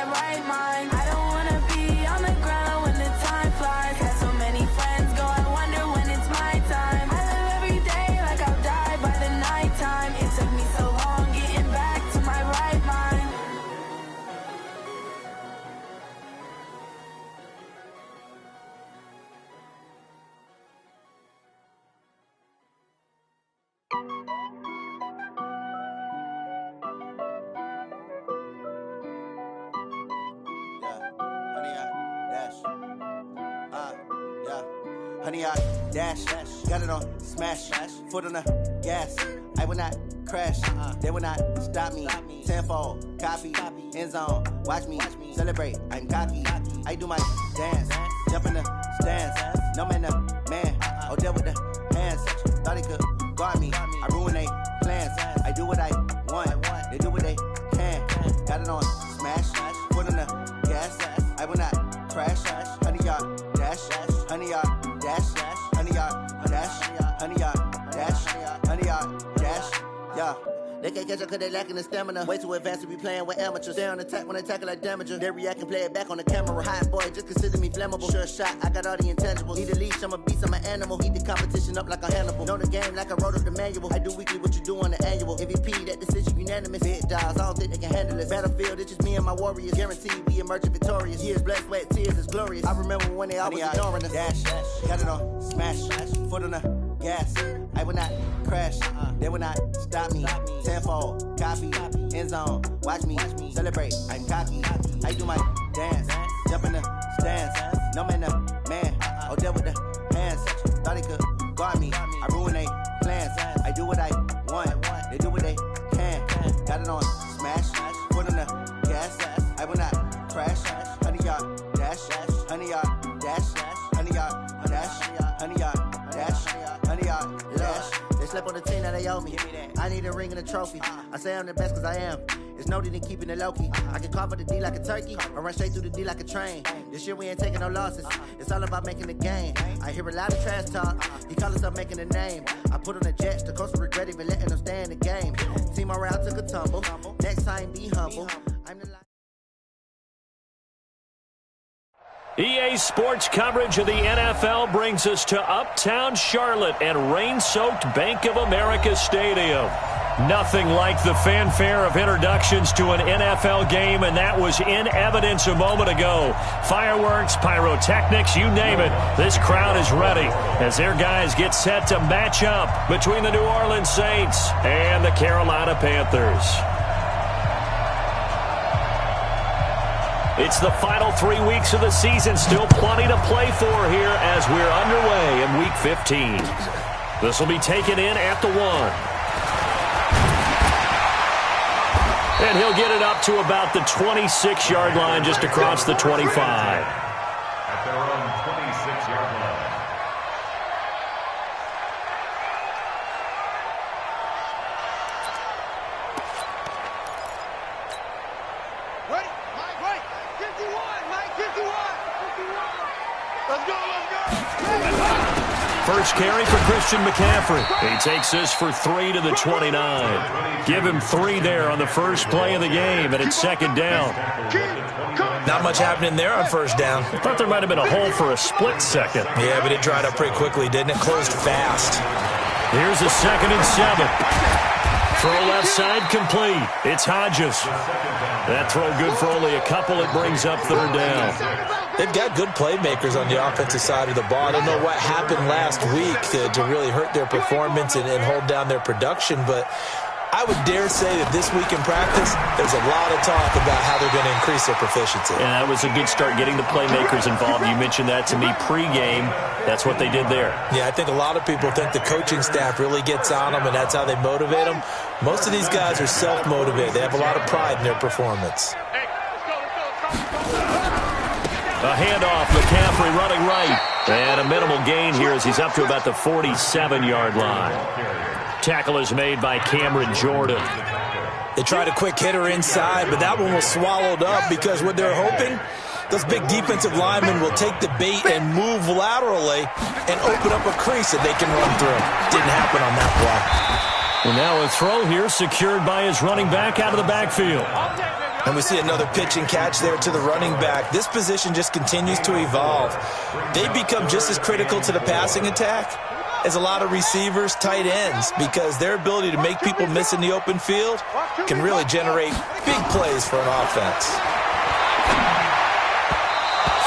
right mind. I don't wanna be on the ground when the time flies. Had so many friends go, I wonder when it's my time. I live every day like I'll die by the nighttime. It took me so long getting back to my right mind. Honey, I dash, got it on smash, foot on the gas. I will not crash, they will not stop me. Tenfold, copy, end zone, watch me celebrate. I'm cocky, I do my dance, jump in the stands. No man, the man, oh, deal with the hands. Thought he could guard me, I ruin they plans. I do what I want, they do what they can. Got it on smash, foot on the gas. I will not crash, honey, y'all dash, honey, y'all dash, honey, y'all dash, honey, y'all dash, honey, y'all dash, yeah. They can't catch up cause they lacking the stamina. Way too advanced to be playing with amateurs. They on attack when they tackle like damager. They react and play it back on the camera. Hot boy, just consider me flammable. Sure shot, I got all the intangibles. Need a leash, I'm a beast, I'm an animal. Heat the competition up like a Hannibal. Know the game like I wrote up the manual. I do weekly what you do on the annual. MVP, that decision unanimous. Big dogs, I don't think they can handle it. Battlefield, it's just me and my warriors. Guaranteed we emerging victorious. Years, blood, sweat, tears, it's glorious. I remember when they always ignoring us. Dash, got it on smash, foot on the gas. I will not crash, they will not stop me. Tenfold, copy, end zone, watch me celebrate. I'm cocky, I do my dance, jump in the stands. No man, the man, oh, deal with the hands. Thought he could guard me, I ruin they plans. I do what I want, they do what they can. Got it on smash, foot on the gas. I will not crash, honey, y'all dash, honey, y'all dash, honey, y'all dash, honey, y'all dash, honey, y'all dash. They slept on the team that they owe me. I need a ring and a trophy. I say I'm the best cause I am. It's no need in keeping it low-key. I can carve up the D like a turkey or run straight through the D like a train. This year we ain't taking no losses. It's all about making the game. I hear a lot of trash talk. He call us up making a name. I put on the Jets. The coach will regret even letting them stay in the game. Team morale took a tumble. Next time be humble. I'm the EA Sports coverage of the NFL brings us to Uptown Charlotte and rain-soaked Bank of America Stadium. Nothing like the fanfare of introductions to an NFL game, and that was in evidence a moment ago. Fireworks, pyrotechnics, you name it. This crowd is ready as their guys get set to match up between the New Orleans Saints and the Carolina Panthers. It's the final 3 weeks of the season. Still plenty to play for here as we're underway in Week 15. This will be taken in at the 1. And he'll get it up to about the 26-yard line, just across the 25. At their own 26-yard line. Ready? Mike, right. 51, Mike, 51. Let's go, let's go. First carry for Christian McCaffrey. He takes this for 3 to the 29. Give him 3 there on the first play of the game, and it's second down. Not much happening there on first down. I thought there might have been a hole for a split second. Yeah, but it dried up pretty quickly, didn't it? Closed fast. Here's a 2nd and 7. Throw left side complete. It's Hodges. That throw good for only a couple. It brings up 3rd down. They've got good playmakers on the offensive side of the ball. I don't know what happened last week to really hurt their performance and hold down their production, but I would dare say that this week in practice, there's a lot of talk about how they're going to increase their proficiency. And that was a good start, getting the playmakers involved. You mentioned that to me pregame. That's what they did there. Yeah, I think a lot of people think the coaching staff really gets on them, and that's how they motivate them. Most of these guys are self-motivated. They have a lot of pride in their performance. A handoff, McCaffrey running right. And a minimal gain here as he's up to about the 47-yard line. Tackle is made by Cameron Jordan. They tried a quick hitter inside, but that one was swallowed up because what they're hoping, those big defensive linemen will take the bait and move laterally and open up a crease that they can run through. Didn't happen on that play. And now a throw here secured by his running back out of the backfield. And we see another pitch and catch there to the running back. This position just continues to evolve. They become just as critical to the passing attack as a lot of receivers, tight ends, because their ability to make people miss in the open field can really generate big plays for an offense.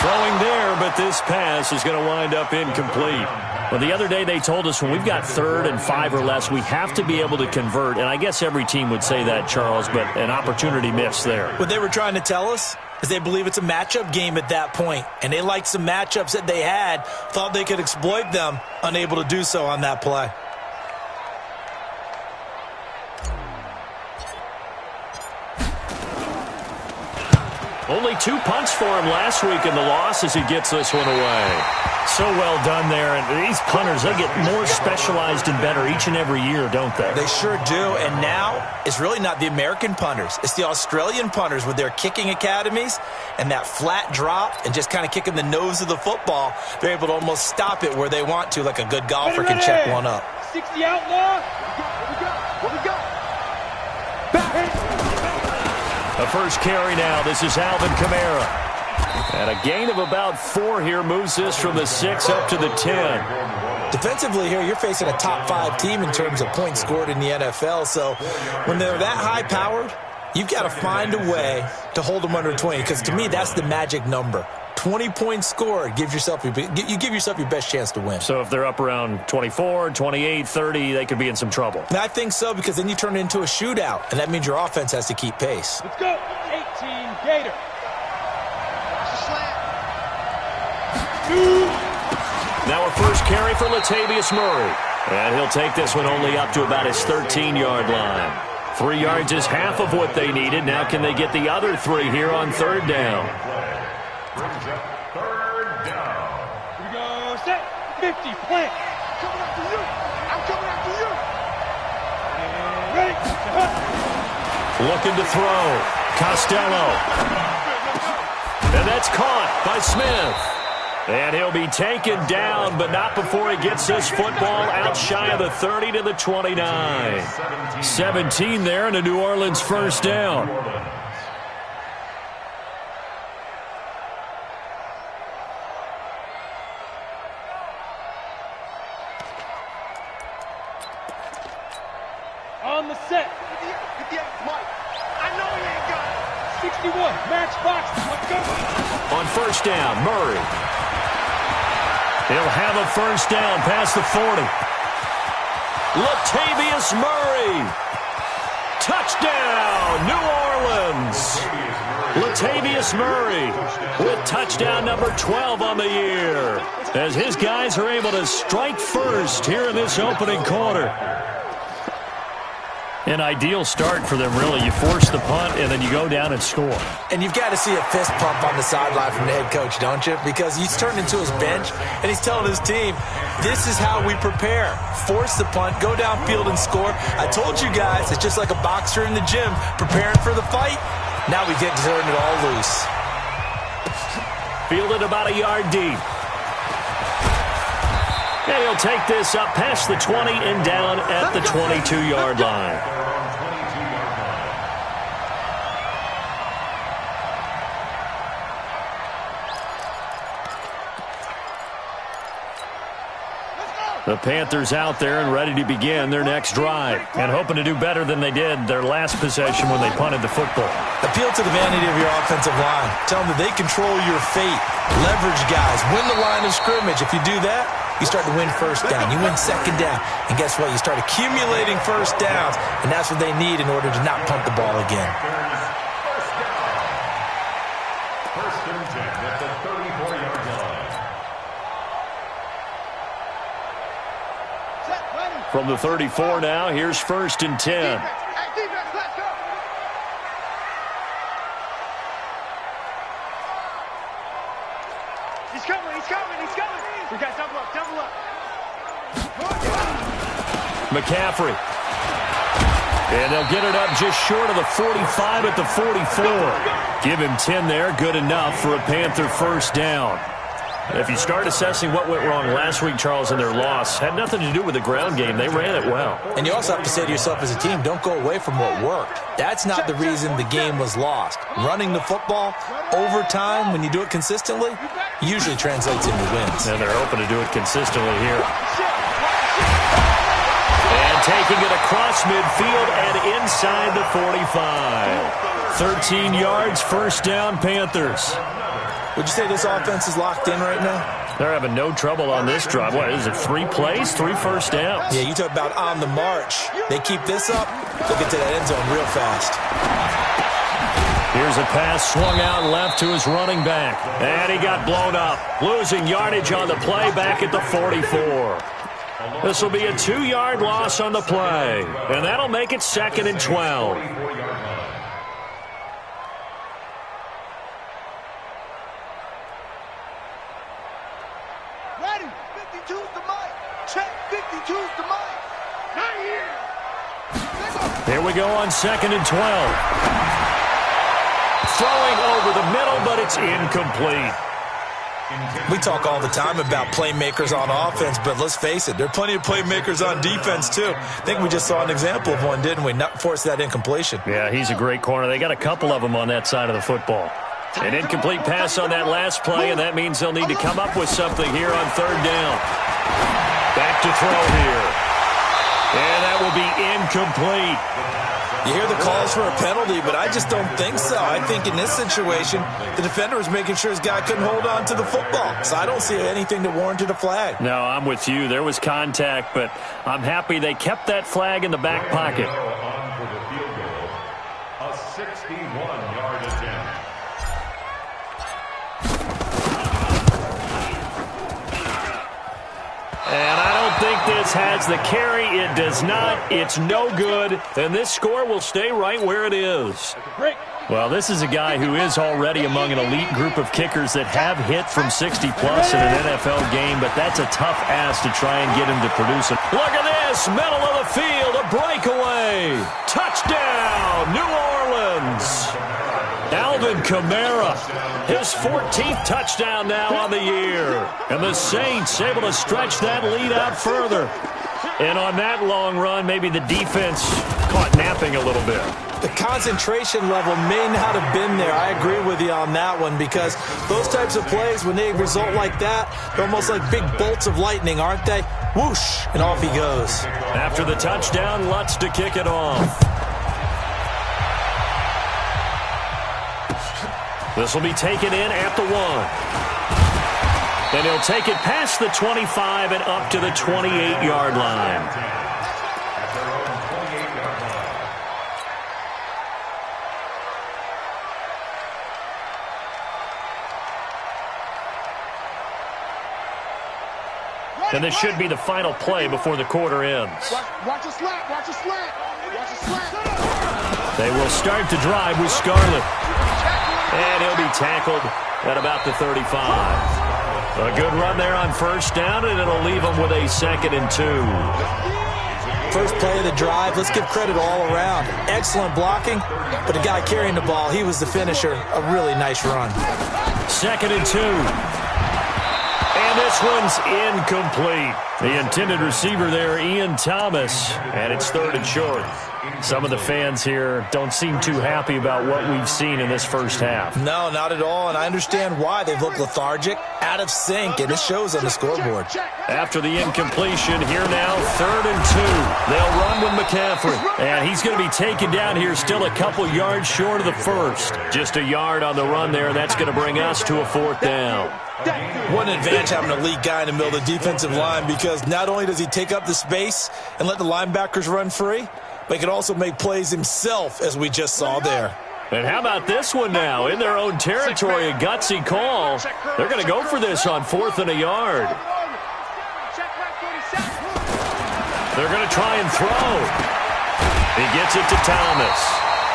Throwing there, but this pass is going to wind up incomplete. Well, the other day they told us when we've got 3rd and 5 or less, we have to be able to convert. And I guess every team would say that, Charles, but an opportunity missed there. What they were trying to tell us is they believe it's a matchup game at that point. And they liked some matchups that they had, thought they could exploit them, unable to do so on that play. Only 2 punts for him last week in the loss as he gets this one away. So well done there. And these punters, they get more specialized and better each and every year, don't they? They sure do. And now it's really not the American punters. It's the Australian punters with their kicking academies and that flat drop and just kind of kicking the nose of the football. They're able to almost stop it where they want to, like a good golfer can check one up. 60 outlaw. What we got? The first carry now. This is Alvin Kamara. And a gain of about 4 here moves this from the 6 up to the 10. Defensively here, you're facing a top 5 team in terms of points scored in the NFL. So when they're that high-powered, you've got to find a way to hold them under 20. Because to me, that's the magic number. 20 points scored, you give yourself your best chance to win. So if they're up around 24, 28, 30, they could be in some trouble. And I think so, because then you turn it into a shootout, and that means your offense has to keep pace. Let's go. 18 Gator. Now a first carry for Latavius Murray. And he'll take this one only up to about his 13-yard line. 3 yards is half of what they needed. Now can they get the other 3 here on 3rd down? Brings up 3rd down. Here we go. Set. 50. Plant. Coming after you. I'm coming after you. And ready. Looking to throw. Costello. And that's caught by Smith. And he'll be taken down, but not before he gets this football out shy of the 30 to the 29. 17 there, and a New Orleans first down. On the set. 58, Mike. I know he ain't got it. 61, match box. Let's go. On first down, Murray. He'll have a first down past the 40. Latavius Murray. Touchdown, New Orleans. Latavius Murray with touchdown number 12 on the year, as his guys are able to strike first here in this opening quarter. An ideal start for them, really. You force the punt, and then you go down and score. And you've got to see a fist pump on the sideline from the head coach, don't you? Because he's turned into his bench, and he's telling his team, this is how we prepare. Force the punt, go downfield and score. I told you guys, it's just like a boxer in the gym preparing for the fight. Now we get to turn it all loose. Fielded about a yard deep. And he'll take this up past the 20 and down at the 22-yard line. The Panthers out there and ready to begin their next drive, and hoping to do better than they did their last possession when they punted the football. Appeal to the vanity of your offensive line. Tell them that they control your fate. Leverage guys. Win the line of scrimmage. If you do that, you start to win first down. You win second down. And guess what? You start accumulating first downs, and that's what they need in order to not punt the ball again. First and 10 at the 34-yard line. From the 34 now, here's first and 10. Hey, defense, let's go. He's coming, he's coming, he's coming. We got double up, double up. McCaffrey. And they'll get it up just short of the 45 at the 44. Give him 10 there. Good enough for a Panther first down. If you start assessing what went wrong last week, Charles, in their loss, had nothing to do with the ground game. They ran it well. And you also have to say to yourself as a team, don't go away from what worked. That's not the reason the game was lost. Running the football over time, when you do it consistently, usually translates into wins. And they're hoping to do it consistently here. And taking it across midfield and inside the 45. 13 yards, first down, Panthers. Would you say this offense is locked in right now? They're having no trouble on this drive. What is it, 3 plays, 3 first downs? Yeah, you talk about on the march. They keep this up, they'll get to that end zone real fast. Here's a pass swung out left to his running back. And he got blown up. Losing yardage on the play back at the 44. This will be a 2-yard loss on the play. And that'll make it 2nd and 12. Ready, 52's the mic. Check, 52's the mic. Not here. Here we go on 2nd and 12. Throwing over the middle, but it's incomplete. We talk all the time about playmakers on offense, but let's face it, there are plenty of playmakers on defense, too. I think we just saw an example of one, didn't we? Not force that incompletion. Yeah, he's a great corner. They got a couple of them on that side of the football. An incomplete pass on that last play, and that means they'll need to come up with something here on 3rd down. Back to throw here. And that will be incomplete. You hear the calls for a penalty, but I just don't think so. I think in this situation, the defender was making sure his guy couldn't hold on to the football. So I don't see anything that warranted a flag. No, I'm with you. There was contact, but I'm happy they kept that flag in the back pocket. A 61-yard attempt. And I don't think this has the carry. It does not. It's no good. And this score will stay right where it is. Well, this is a guy who is already among an elite group of kickers that have hit from 60-plus in an NFL game, but that's a tough ask to try and get him to produce it. Look at this. Middle of the field. A breakaway. Touchdown, New Orleans. Alvin Kamara, his 14th touchdown now on the year. And the Saints able to stretch that lead out further. And on that long run, maybe the defense caught napping a little bit. The concentration level may not have been there. I agree with you on that one, because those types of plays, when they result like that, they're almost like big bolts of lightning, aren't they? Whoosh, and off he goes. After the touchdown, Lutz to kick it off. This will be taken in at the 1. And he'll take it past the 25 and up to the 28-yard line. And this should be the final play before the quarter ends. Watch a slant, watch a slant, watch a slant. They will start the drive with Scarlett. And he'll be tackled at about the 35. A good run there on 1st down, and it'll leave them with a 2nd and 2. First play of the drive, let's give credit all around. Excellent blocking, but the guy carrying the ball, he was the finisher. A really nice run. 2nd and 2. And this one's incomplete. The intended receiver there, Ian Thomas, and it's 3rd and short. Some of the fans here don't seem too happy about what we've seen in this first half. No, not at all, and I understand why. They've looked lethargic, out of sync, and it shows on the scoreboard. After the incompletion, here now, 3rd and 2. They'll run with McCaffrey, and he's going to be taken down here still a couple yards short of the 1st. Just a yard on the run there, and that's going to bring us to a 4th down. What an advantage having an elite guy in the middle of the defensive line, because not only does he take up the space and let the linebackers run free, but he can also make plays himself, as we just saw there. And how about this one now? In their own territory, a gutsy call. They're going to go for this on 4th and a yard. They're going to try and throw. He gets it to Thomas.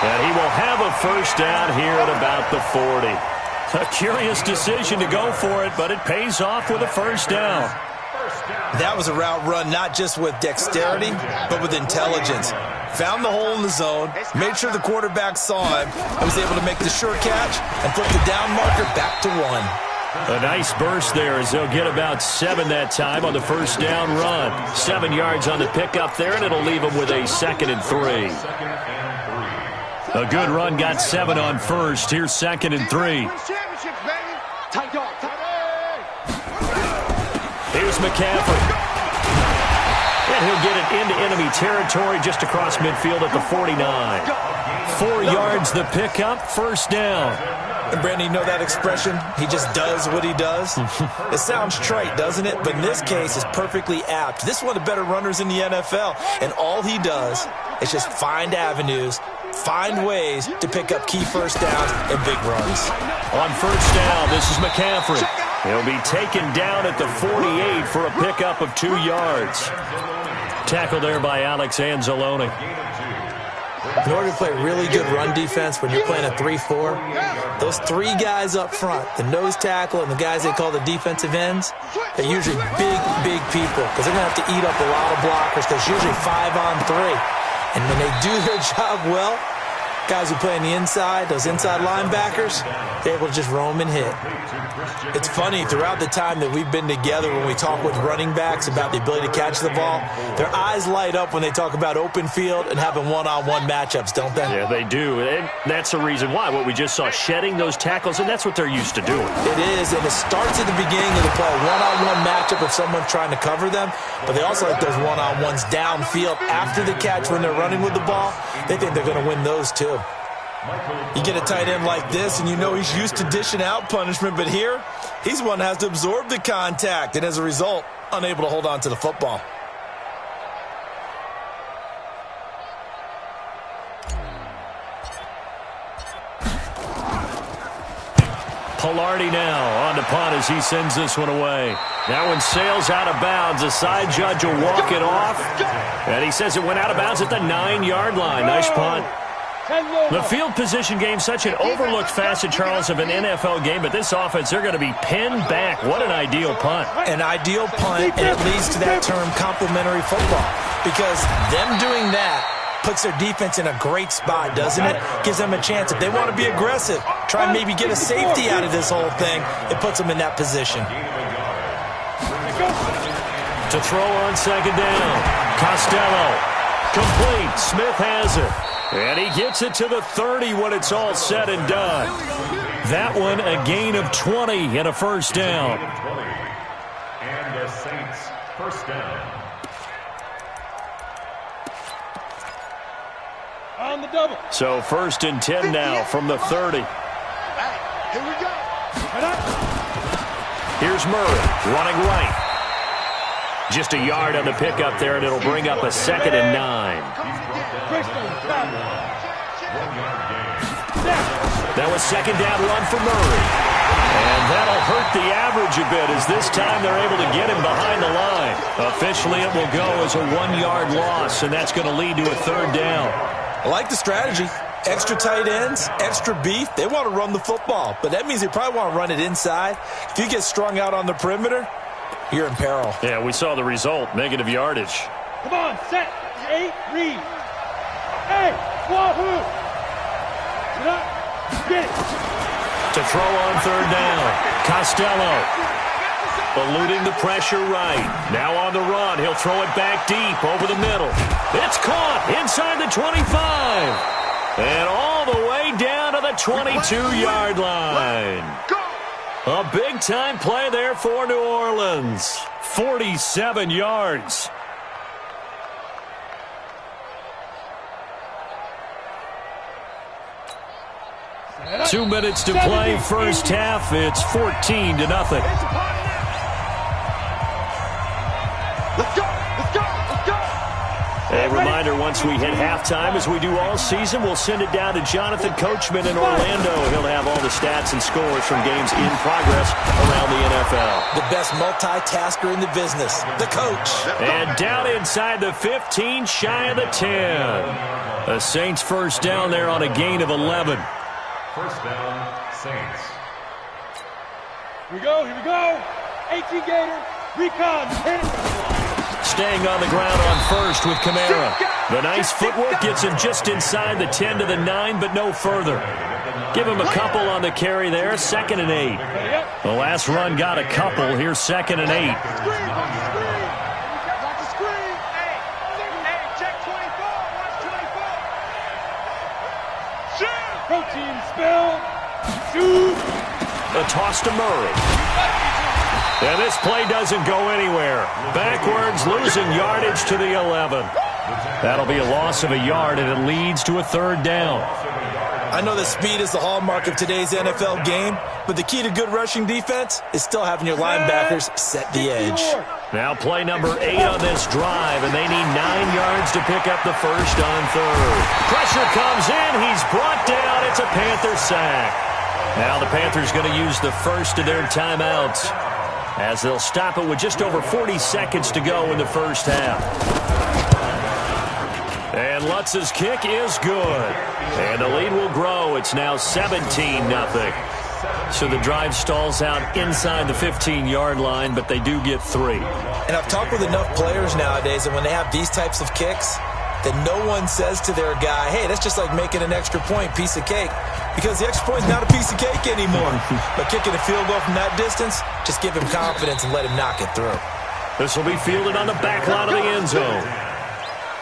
And he will have a 1st down here at about the 40. A curious decision to go for it, but it pays off with a 1st down. That was a route run not just with dexterity, but with intelligence. Found the hole in the zone, made sure the quarterback saw him, and was able to make the sure catch and put the down marker back to 1. A nice burst there as they'll get about 7 that time on the first down run. 7 yards on the pickup there, and it'll leave them with a 2nd and 3. A good run got 7 on first. Here's 2nd and 3. Here's McCaffrey. And he'll get it into enemy territory just across midfield at the 49. 4 yards the pickup, first down. And Brandon, you know that expression? He just does what he does? It sounds trite, doesn't it? But in this case, it's perfectly apt. This is one of the better runners in the NFL. And all he does is just find avenues, find ways to pick up key first downs and big runs. On first down, this is McCaffrey. He'll be taken down at the 48 for a pickup of 2 yards. Tackle there by Alex Anzalone. In order to play really good run defense when you're playing a 3-4, those 3 guys up front, the nose tackle and the guys they call the defensive ends, they're usually big people because they're going to have to eat up a lot of blockers because it's usually 5 on 3. And when they do their job well, guys who play on the inside, those inside linebackers, they're able to just roam and hit. It's funny, throughout the time that we've been together when we talk with running backs about the ability to catch the ball, their eyes light up when they talk about open field and having one-on-one matchups, don't they? Yeah, they do. And that's the reason why. What we just saw, shedding those tackles, and that's what they're used to doing. It is, and it starts at the beginning of the play, one-on-one matchup if someone's trying to cover them, but they also like those one-on-ones downfield after the catch when they're running with the ball. They think they're going to win those too. You get a tight end like this, and you know he's used to dishing out punishment, but here, he's one that has to absorb the contact, and as a result, unable to hold on to the football. Pilardi now on the punt as he sends this one away. That one sails out of bounds. The side judge will walk it off, and he says it went out of bounds at the 9-yard line. Nice punt. The field position game, such an overlooked facet, Charles, of an NFL game, but this offense, they're going to be pinned back. What an ideal punt. An ideal punt, and it leads to that term complementary football, because them doing that puts their defense in a great spot, doesn't it? Gives them a chance. If they want to be aggressive, try and maybe get a safety out of this whole thing, it puts them in that position. To throw on second down, Costello. Complete. Smith has it. And he gets it to the 30 when it's all said and done. That one a gain of 20 and a first down. And the Saints first down. On the double. So 1st and 10 now from the 30. Here we go. Here's Murray running right. Just a yard on the pickup there, and it'll bring up a 2nd and 9. That was 2nd down run for Murray. And that'll hurt the average a bit as this time they're able to get him behind the line. Officially, it will go as a 1-yard loss, and that's going to lead to a 3rd down. I like the strategy. Extra tight ends, extra beef. They want to run the football, but that means they probably want to run it inside. If you get strung out on the perimeter, you're in peril. Yeah, we saw the result, negative yardage. Come on, set, 8, read. Hey, wahoo! Get up, get it. To throw on 3rd down, Costello. Eluding the pressure right. Now on the run, he'll throw it back deep over the middle. It's caught inside the 25. And all the way down to the 22-yard line. A big-time play there for New Orleans. 47 yards. Two minutes to play, first half. It's 14-0. Let's go, let's go, let's go. A reminder, once we hit halftime, as we do all season, we'll send it down to Jonathan Coachman in Orlando. He'll have all the stats and scores from games in progress around the NFL. The best multitasker in the business, the coach. And down inside the 15, shy of the 10. The Saints first down there on a gain of 11. First down, Saints. Here we go, here we go. HE Gator, recon, hit it. Staying on the ground on first with Kamara. The nice footwork gets him just inside the 10 to the 9, but no further. Give him a couple on the carry there, 2nd and 8. The last run got a couple. Here's 2nd and 8. Protein spill. Shoot. The toss to Murray. And this play doesn't go anywhere. Backwards, losing yardage to the 11. That'll be a loss of a yard, and it leads to a 3rd down. I know that speed is the hallmark of today's NFL game, but the key to good rushing defense is still having your linebackers set the edge. Now play number 8 on this drive, and they need 9 yards to pick up the first on 3rd. Pressure comes in. He's brought down. It's a Panther sack. Now the Panthers going to use the first of their timeouts, as they'll stop it with just over 40 seconds to go in the first half. And Lutz's kick is good. And the lead will grow. It's now 17-0. So the drive stalls out inside the 15-yard line, but they do get 3. And I've talked with enough players nowadays, and when they have these types of kicks, that no one says to their guy, hey, that's just like making an extra point, piece of cake. Because the extra point is not a piece of cake anymore. But kicking a field goal from that distance, just give him confidence and let him knock it through. This will be fielded on the back line of the end zone.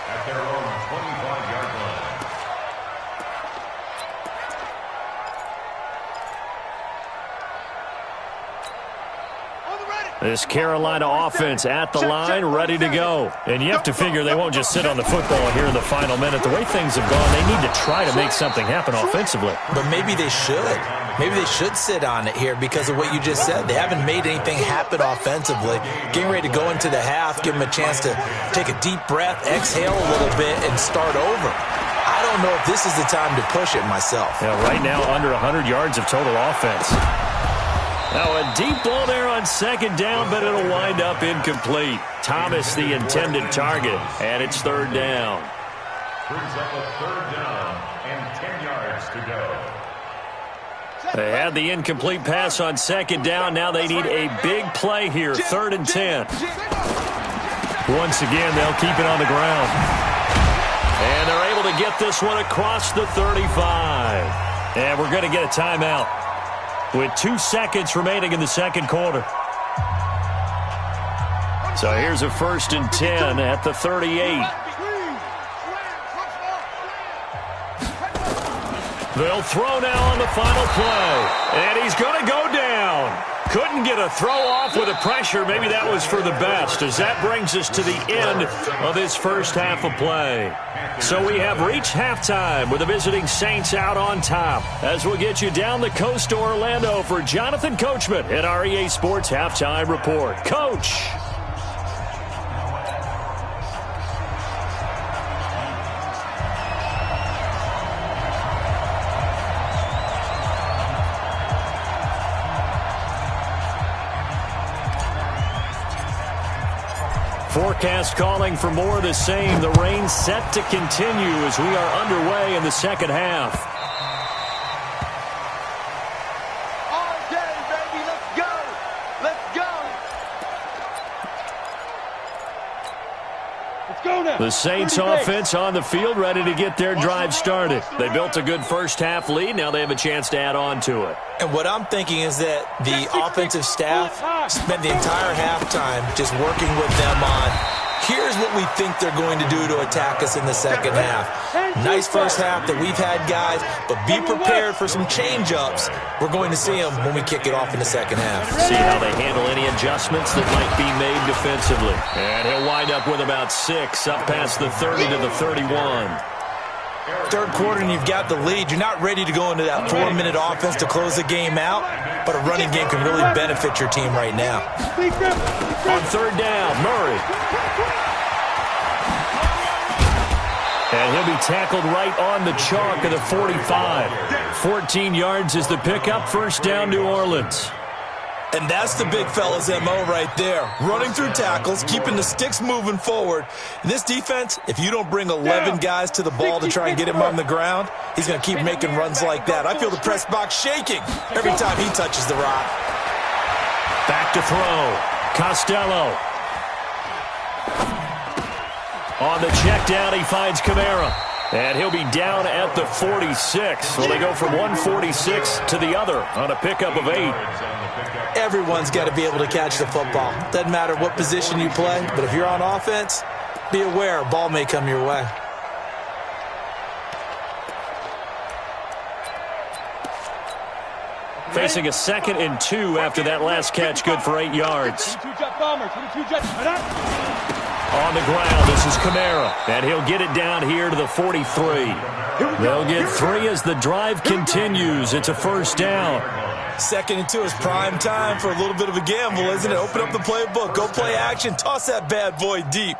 At their own 25-yard line. This Carolina offense at the line, ready to go. And you have to figure they won't just sit on the football here in the final minute. The way things have gone, they need to try to make something happen offensively. But maybe they should. Maybe they should sit on it here because of what you just said. They haven't made anything happen offensively. Getting ready to go into the half, give them a chance to take a deep breath, exhale a little bit, and start over. I don't know if this is the time to push it myself. Yeah, right now under 100 yards of total offense. Now a deep ball there on 2nd down, but it'll wind up incomplete. Thomas the intended target, and it's 3rd down. Brings up a 3rd down and 10 yards to go. They had the incomplete pass on 2nd down. Now they need a big play here, 3rd and 10. Once again, they'll keep it on the ground. And they're able to get this one across the 35. And we're going to get a timeout with 2 seconds remaining in the 2nd quarter. So here's a 1st and 10 at the 38. They'll throw now on the final play. And he's going to go down. Couldn't get a throw off with the pressure. Maybe that was for the best, as that brings us to the end of this first half of play. So we have reached halftime with the visiting Saints out on top, as we'll get you down the coast to Orlando for Jonathan Coachman at our EA Sports Halftime Report. Coach. Forecast calling for more of the same. The rain set to continue as we are underway in the second half. All day, baby. Let's go. Let's go. Let's go now. The Saints offense on the field, ready to get their drive started. They built a good first half lead. Now they have a chance to add on to it. And what I'm thinking is that the offensive staff spent the entire halftime just working with them on, here's what we think they're going to do to attack us in the second half. Nice first half that we've had, guys, but be prepared for some change-ups. We're going to see them when we kick it off in the second half. See how they handle any adjustments that might be made defensively. And he'll wind up with about 6, up past the 30 to the 31. Third quarter and you've got the lead. You're not ready to go into that 4-minute offense to close the game out, but a running game can really benefit your team right now. On 3rd down, Murray. And he'll be tackled right on the chalk of the 45. 14 yards is the pickup. 1st down, New Orleans. And that's the big fella's MO right there. Running through tackles, keeping the sticks moving forward. In this defense, if you don't bring 11 guys to the ball to try and get him on the ground, he's going to keep making runs like that. I feel the press box shaking every time he touches the rock. Back to throw. Costello. On the check down, he finds Kamara. And he'll be down at the 46. So they go from 146 to the other on a pickup of 8. Everyone's got to be able to catch the football. Doesn't matter what position you play, but if you're on offense, be aware a ball may come your way. Facing a 2nd and 2 after that last catch, good for 8 yards. On the ground, this is Kamara, and he'll get it down here to the 43. They'll get 3 as the drive continues. It's a first down. 2nd and 2 is prime time for a little bit of a gamble, isn't it? Open up the playbook, go play action, toss that bad boy deep.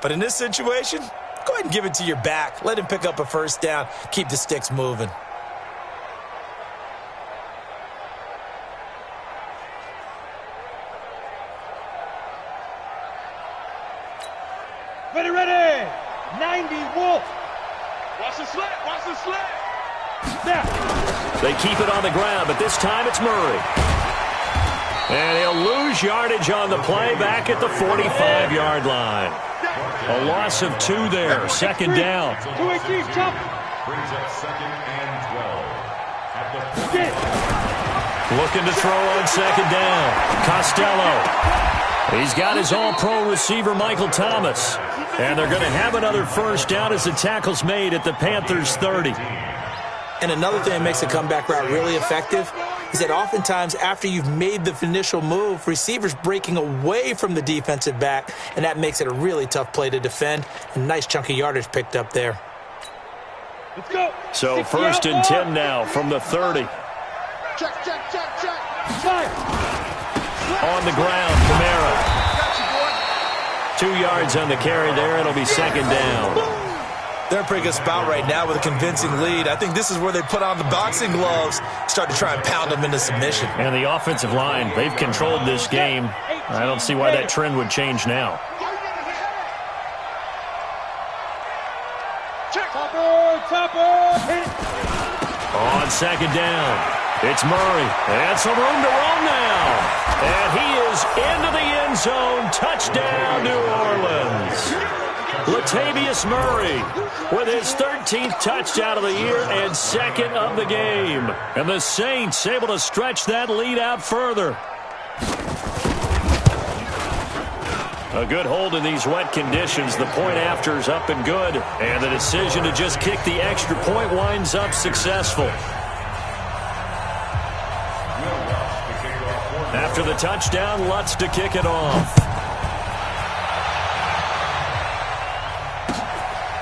But in this situation, go ahead and give it to your back. Let him pick up a first down, keep the sticks moving. Ready. 90 Wolf. Watch the slant. Watch the slant. Snap. They keep it on the ground, but this time it's Murray. And he'll lose yardage on the play back at the 45-yard line. A loss of 2 there. 2nd down. 2-18, chop. Brings up 2nd and 12. At the 40. Looking to throw on 2nd down. Costello. He's got his all-pro receiver, Michael Thomas. And they're going to have another first down as the tackle's made at the Panthers' 30. And another thing that makes a comeback route really effective is that oftentimes after you've made the initial move, receivers breaking away from the defensive back, and that makes it a really tough play to defend. A nice chunk of yardage picked up there. Let's go. So 1st and 10 now from the 30. Check. Fire. On the ground, Kamara. 2 yards on the carry there. It'll be 2nd down. They're in a pretty good spot right now with a convincing lead. I think this is where they put on the boxing gloves, start to try and pound them into submission. And the offensive line, they've controlled this game. I don't see why that trend would change now. Topper. Hit. On 2nd down, it's Murray. And some room to roam now. And he is into the end zone. Touchdown, New Orleans. Latavius Murray with his 13th touchdown of the year and 2nd of the game. And the Saints able to stretch that lead out further. A good hold in these wet conditions. The point after is up and good. And the decision to just kick the extra point winds up successful. After the touchdown, Lutz to kick it off.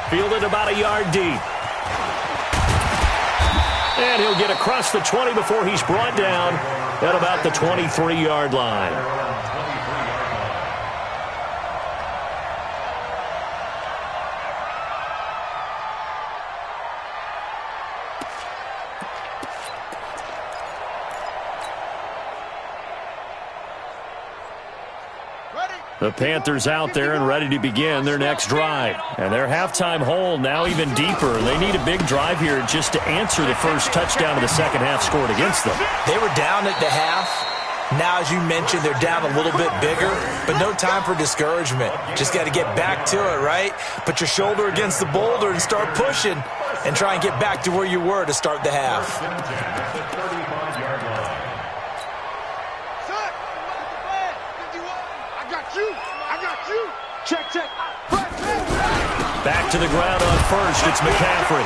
Fielded about a yard deep. And he'll get across the 20 before he's brought down at about the 23-yard line. The Panthers out there and ready to begin their next drive. And their halftime hole now even deeper. They need a big drive here just to answer the first touchdown of the second half scored against them. They were down at the half. Now, as you mentioned, they're down a little bit bigger, but no time for discouragement. Just got to get back to it, right? Put your shoulder against the boulder and start pushing and try and get back to where you were to start the half. Check. Back to the ground on first. It's McCaffrey.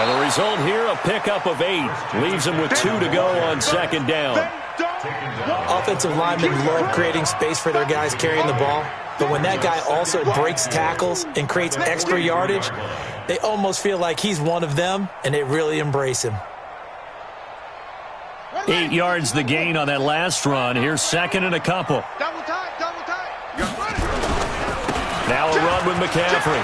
And the result here, a pickup of 8. Leaves him with 2 to go on 2nd down. Offensive linemen love creating space for their guys carrying the ball. But when that guy also breaks tackles and creates extra yardage, they almost feel like he's one of them, and they really embrace him. 8 yards the gain on that last run. Here's 2nd and a couple. Double time. Now a run with McCaffrey.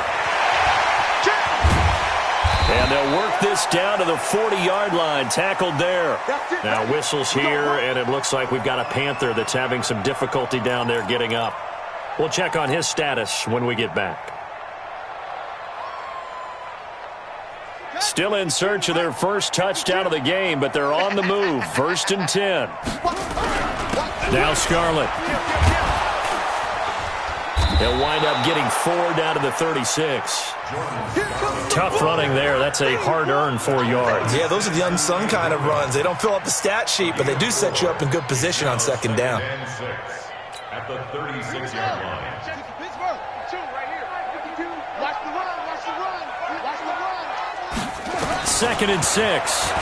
And they'll work this down to the 40-yard line. Tackled there. Now whistles here, and it looks like we've got a Panther that's having some difficulty down there getting up. We'll check on his status when we get back. Still in search of their first touchdown of the game, but they're on the move. 1st and 10. Now Scarlett. He'll wind up getting 4 down to the 36. Tough running there. That's a hard-earned 4 yards. Yeah, those are the unsung kind of runs. They don't fill up the stat sheet, but they do set you up in good position on second down. At the 36-yard line. Second and 6.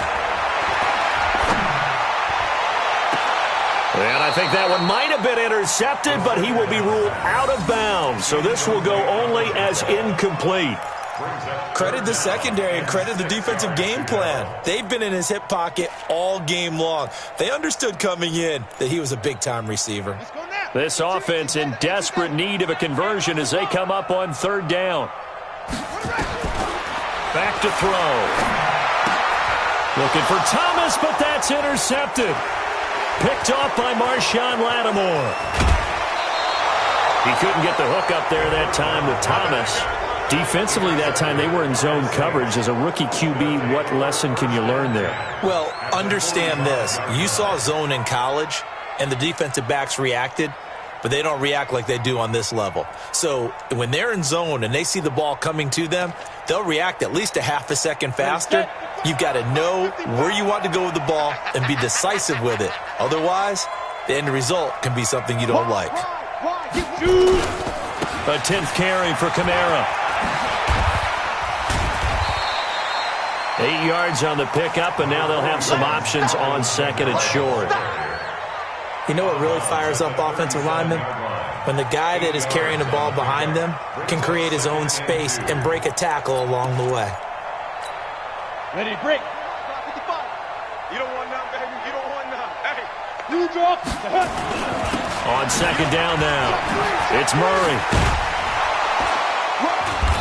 And I think that one might have been intercepted, but he will be ruled out of bounds. So this will go only as incomplete. Credit the secondary and credit the defensive game plan. They've been in his hip pocket all game long. They understood coming in that he was a big-time receiver. This offense in desperate need of a conversion as they come up on 3rd down. Back to throw. Looking for Thomas, but that's intercepted. Picked off by Marshawn Lattimore. He couldn't get the hook up there that time with Thomas. Defensively that time they were in zone coverage. As a rookie QB, what lesson can you learn there? Well, understand this. You saw zone in college, and the defensive backs reacted, but they don't react like they do on this level. So when they're in zone and they see the ball coming to them, they'll react at least a half a second faster. You've got to know where you want to go with the ball and be decisive with it. Otherwise, the end result can be something you don't like. A 10th carry for Kamara. 8 yards on the pickup, and now they'll have some options on 2nd and short. You know what really fires up offensive linemen? When the guy that is carrying the ball behind them can create his own space and break a tackle along the way. Ready, break. You don't want none, baby. You don't want none. Hey. You drop. On 2nd down now, it's Murray.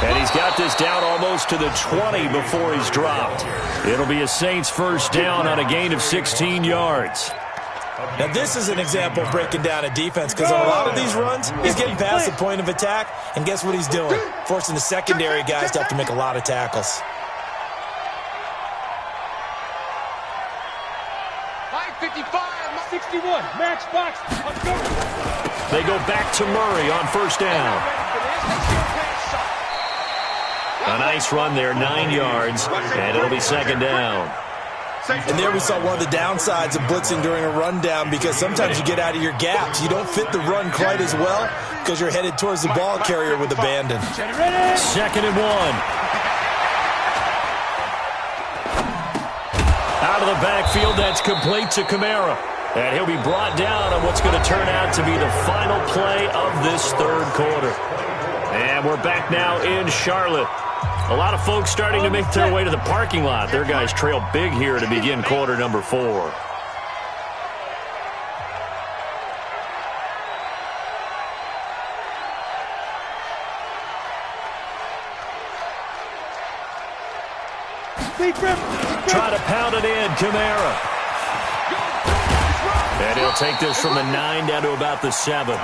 And he's got this down almost to the 20 before he's dropped. It'll be a Saints 1st down on a gain of 16 yards. Now, this is an example of breaking down a defense because on a lot of these runs, he's getting past the point of attack, and guess what he's doing? Forcing the secondary guys to have to make a lot of tackles. 55, 61, match box. Let's go. They go back to Murray on 1st down. A nice run there, 9 yards, and it'll be 2nd down. And there we saw one of the downsides of blitzing during a rundown because sometimes you get out of your gaps. You don't fit the run quite as well because you're headed towards the ball carrier with abandon. 2nd and 1. Out of the backfield, that's complete to Kamara. And he'll be brought down on what's going to turn out to be the final play of this 3rd quarter. And we're back now in Charlotte. A lot of folks starting to make their way to the parking lot. Their guys trail big here to begin quarter number 4. Try to pound it in, Kamara. And he'll take this from the 9 down to about the 7.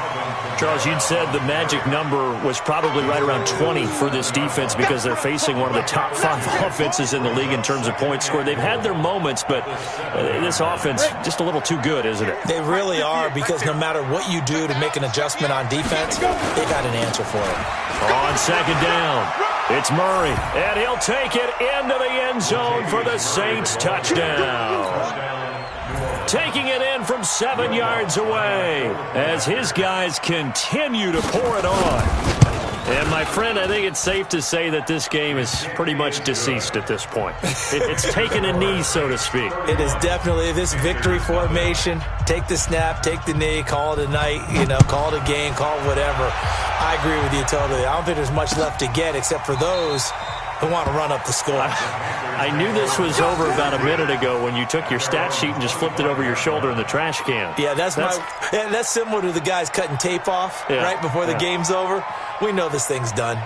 Charles, you'd said the magic number was probably right around 20 for this defense because they're facing one of the top 5 offenses in the league in terms of points scored. They've had their moments, but this offense just a little too good, isn't it? They really are because no matter what you do to make an adjustment on defense, they got an answer for it. On 2nd down, it's Murray, and he'll take it into the end zone for the Saints touchdown. Taking it in from 7 yards away as his guys continue to pour it on. And, my friend, I think it's safe to say that this game is pretty much deceased at this point. It's taken a knee, so to speak. It is definitely this victory formation. Take the snap, take the knee, call it a night, call it a game, call it whatever. I agree with you totally. I don't think there's much left to get except for those who want to run up the score. I knew this was over about a minute ago when you took your stat sheet and just flipped it over your shoulder in the trash can. Yeah, that's similar to the guys cutting tape off right before the game's over. We know this thing's done.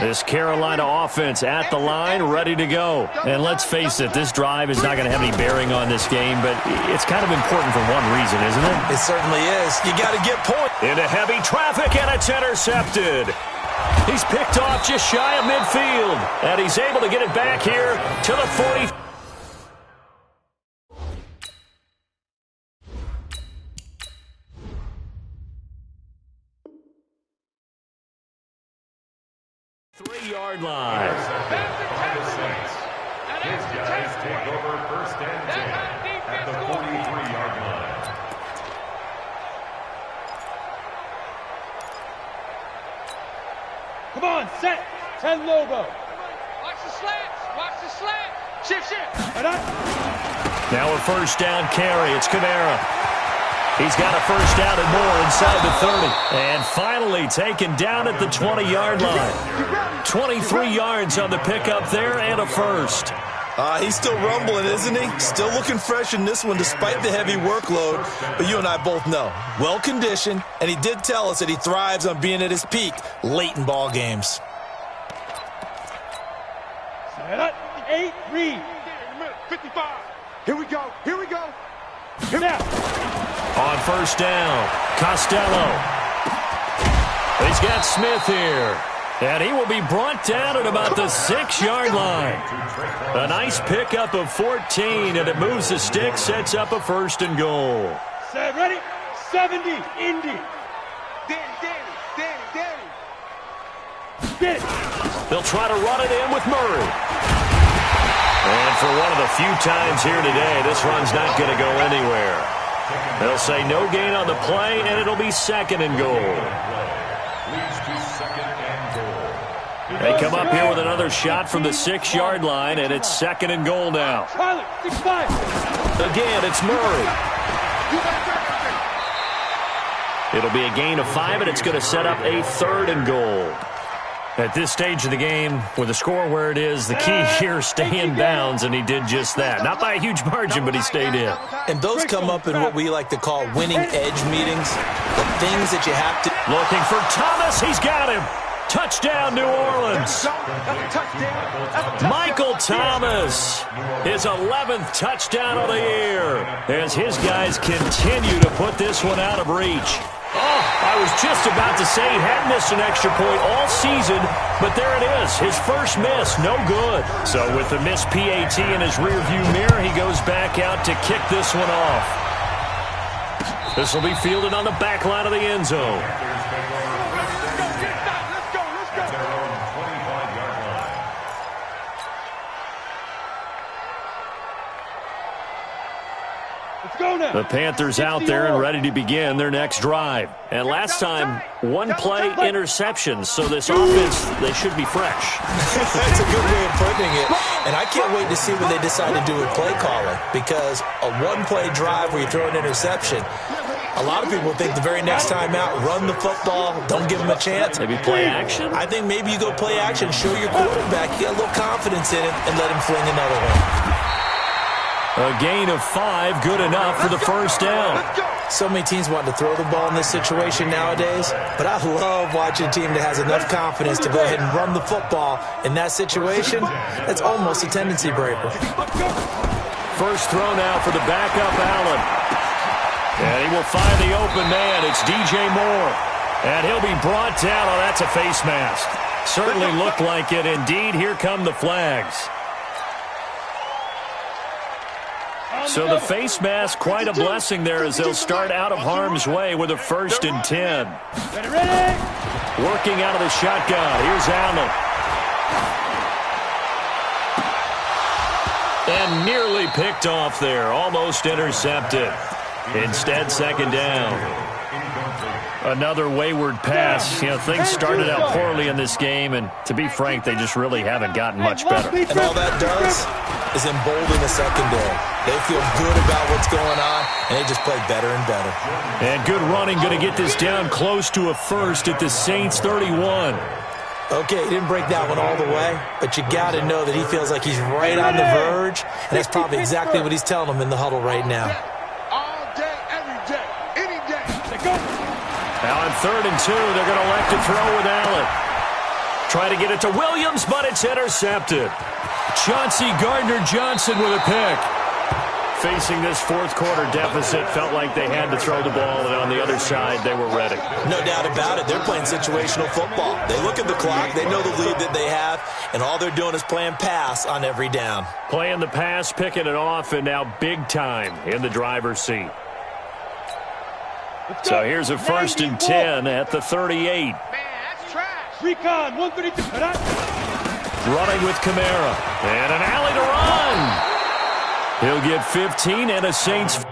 This Carolina offense at the line, ready to go. And let's face it, this drive is not going to have any bearing on this game, but it's kind of important for one reason, isn't it? It certainly is. You got to get points. Into heavy traffic, and it's intercepted. He's picked off just shy of midfield, and he's able to get it back here to the 40. 3-yard line. By the Saints. His guys take over 1st and 10 at the 43-yard line. Come on, set. 10 Lobo. Watch the slants. Watch the slant. Shift. And up. Now a 1st down carry. It's Kamara. He's got a 1st down and more inside the 30. And finally taken down at the 20-yard line. 23 yards on the pickup there and a 1st. He's still rumbling, isn't he? Still looking fresh in this one despite the heavy workload. But you and I both know, well-conditioned, and he did tell us that he thrives on being at his peak late in ball games. Set up. 8, read. 55. Here we go. Now. On 1st down, Costello. He's got Smith here. And he will be brought down at about the 6-yard line. A nice pickup of 14, and it moves the stick, sets up a 1st and goal. Set, ready. 70, Indy. Danny. Get it. They'll try to run it in with Murray. And for one of the few times here today, this run's not going to go anywhere. They'll say no gain on the play, and it'll be 2nd and goal. They come up here with another shot from the 6-yard line, and it's 2nd and goal now. Pilot, 6-5. Again, it's Murray. It'll be a gain of 5, and it's going to set up a 3rd and goal. At this stage of the game, with the score where it is, the key here, stay in bounds, and he did just that. Not by a huge margin, but he stayed in. And those come up in what we like to call winning edge meetings. The things that you have to... Looking for Thomas. He's got him. Touchdown, New Orleans. Michael Thomas, his 11th touchdown of the year, as his guys continue to put this one out of reach. Oh, I was just about to say he hadn't missed an extra point all season, but there it is, his first miss, no good. So with the missed PAT in his rearview mirror, he goes back out to kick this one off. This will be fielded on the back line of the end zone. The Panthers out there and ready to begin their next drive. And last time, 1-play interception. So this offense, they should be fresh. That's a good way of putting it. And I can't wait to see what they decide to do with play calling. Because a 1-play drive where you throw an interception, a lot of people think the very next time out, run the football, don't give them a chance. Maybe play action? I think maybe you go play action, show your quarterback, get a little confidence in it, and let him fling another one. A gain of 5, good enough for the 1st down. So many teams want to throw the ball in this situation nowadays, but I love watching a team that has enough confidence to go ahead and run the football in that situation. That's almost a tendency breaker. First throw now for the backup Allen. And he will find the open man. It's DJ Moore. And he'll be brought down. Oh, that's a face mask. Certainly looked like it. Indeed, here come the flags. So the face mask, quite a blessing there as they'll start out of harm's way with a 1st and 10. Working out of the shotgun. Here's Allen. And nearly picked off there. Almost intercepted. Instead, 2nd down. Another wayward pass. You know, things started out poorly in this game, and to be frank, they just really haven't gotten much better. And all that does is embolden the secondary. They feel good about what's going on, and they just play better and better. And good running, going to get this down close to a 1st at the Saints 31. Okay, he didn't break that one all the way, but you got to know that he feels like he's right on the verge, and that's probably exactly what he's telling them in the huddle right now. All day, every day, any day. Now on 3rd and 2, they're going to elect to throw with Allen. Try to get it to Williams, but it's intercepted. Chauncey Gardner-Johnson with a pick. Facing this 4th quarter deficit, felt like they had to throw the ball, and on the other side, they were ready. No doubt about it. They're playing situational football. They look at the clock, they know the lead that they have, and all they're doing is playing pass on every down. Playing the pass, picking it off, and now big time in the driver's seat. So here's a 1st and 10 at the 38. Man, that's trash. Recon 132. Running with Kamara. And an alley to run. He'll get 15 and a Saints.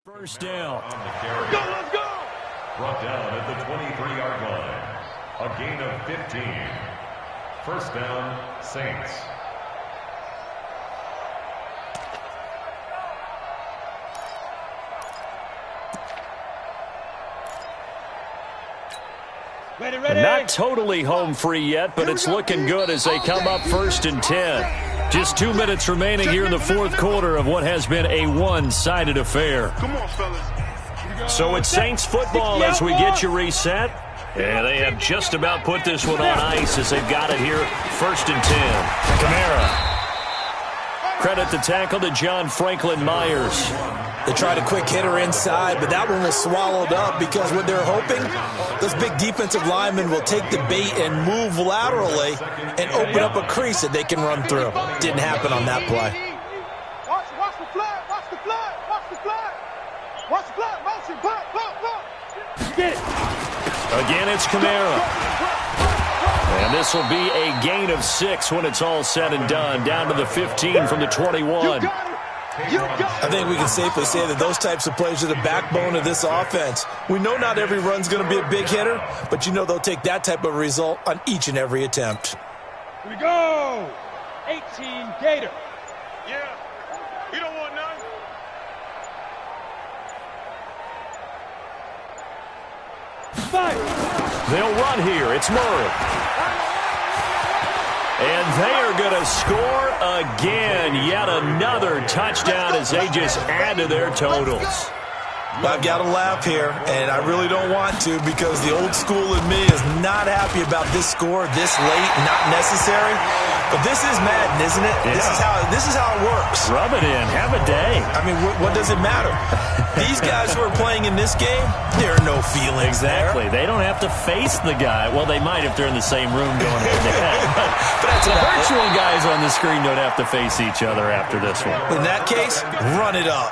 First down. Let's go! Brought down at the 23-yard line. A gain of 15. First down, Saints. Ready, ready. Not totally home free yet, but it's looking good as they come up 1st and 10. Just 2 minutes remaining here in the fourth quarter of what has been a one-sided affair. Come on, fellas. So it's Saints football as we get you reset. And they have just about put this one on ice as they've got it here. 1st and 10. Kamara. Credit the tackle to John Franklin Myers. They tried a quick hitter inside, but that one was swallowed up because what they're hoping, those big defensive linemen will take the bait and move laterally and open up a crease that they can run through. Didn't happen on that play. Watch the flag, watch the flag, watch the flag. Watch the flag, motion, block. Get it. Again, it's Kamara. And this will be a gain of 6 when it's all said and done. Down to the 15 from the 21. I think we can safely say that those types of plays are the backbone of this offense. We know not every run's going to be a big hitter, but you know they'll take that type of result on each and every attempt. Here we go. 18 Gator. Yeah, you don't want none. Five. They'll run here. It's Murray. And they are going to score again. Yet another touchdown as they just add to their totals. I've got to laugh here, and I really don't want to because the old school in me is not happy about this score this late, not necessary. But this is Madden, isn't it? Yeah. This is how it works. Rub it in. Have a day. I mean, what does it matter? These guys who are playing in this game, there are no feelings Exactly. there. They don't have to face the guy. Well, they might if they're in the same room going head-to-head. But That's the about it. virtual guys on the screen don't have to face each other after this one. In that case, run it up.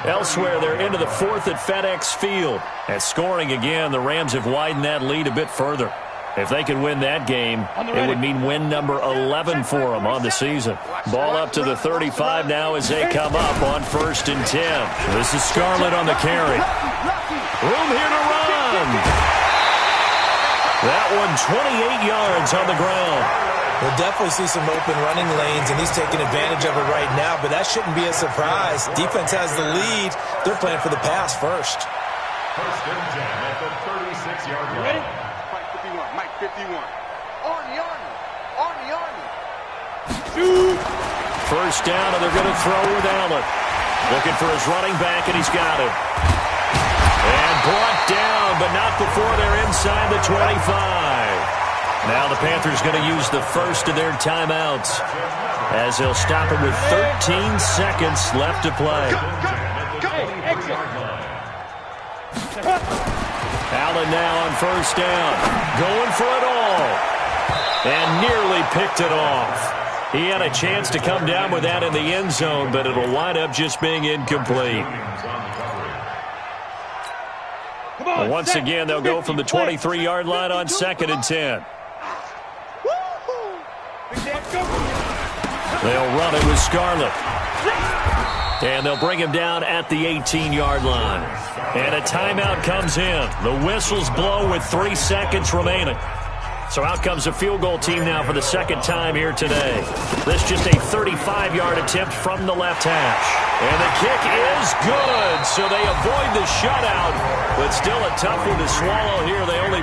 Elsewhere, they're into the 4th at FedEx Field. At scoring again, the Rams have widened that lead a bit further. If they could win that game, it would mean win number 11 for them on the season. Ball up to the 35 now as they come up on 1st and 10. This is Scarlett on the carry. Room here to run. That one 28 yards on the ground. We'll definitely see some open running lanes, and he's taking advantage of it right now, but that shouldn't be a surprise. Defense has the lead. They're playing for the pass first. 1st and 10 at the 36-yard line. Mike 51. Arnie. Shoot. First down, and they're going to throw with Allen. Looking for his running back, and he's got it. And brought down, but not before they're inside the 25. Now the Panthers going to use the first of their timeouts as they'll stop it with 13 seconds left to play. Allen now on first down. Going for it all. And nearly picked it off. He had a chance to come down with that in the end zone, but it'll wind up just being incomplete. Once again, they'll go from the 23-yard line on 2nd and 10. They'll run it with Scarlett. And they'll bring him down at the 18-yard line. And a timeout comes in. The whistles blow with 3 seconds remaining. So out comes the field goal team now for the second time here today. This just a 35-yard attempt from the left hash. And the kick is good. So they avoid the shutout. But still a tough one to swallow here. They only